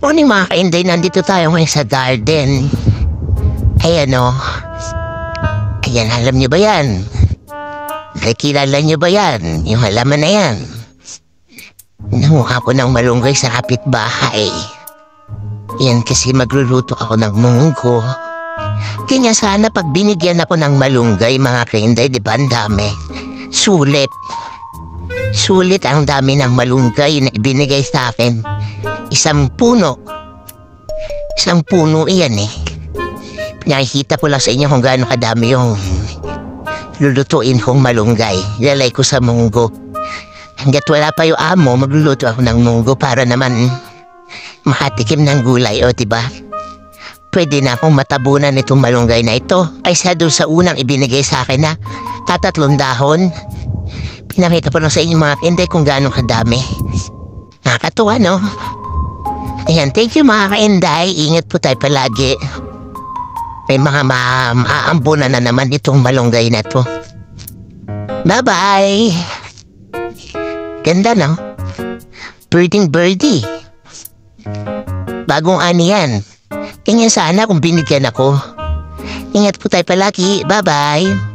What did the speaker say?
Morning mga kainday, nandito tayo ngayon sa garden. Ay ayan, alam niyo ba yan? Ay, kilala niyo ba yan? Yung halaman na yan. Nanguha ko ng malunggay sa kapitbahay. Yan kasi magluluto ako ng munggo. Kanya sana pag binigyan ako ng malunggay mga kainday, di ba ang dami? Sulit ang dami ng malunggay na ibinigay sa akin. Isang puno iyan eh. Pinakikita ko lang sa inyo kung gaano kadami yung lulutuin kong malunggay. Lalay ko sa munggo. Hanggat wala pa yung amo, magluluto ako ng munggo para naman makatikim ng gulay, o diba? Pwede na akong matabunan itong malunggay na ito kaysa doon sa unang ibinigay sa akin na 3 dahon. Pinakita ko lang sa inyo mga kainday kung gaano kadami. Nakakatuwa, no? Ayan, thank you mga kainday. Ingat po tayo palagi. May mga maaambunan na naman itong malunggay na to. Bye-bye! Ganda, no? Birdie. Bagong ani yan. Kanya sana kung binigyan ako. Ingat po tayo palagi. Bye-bye!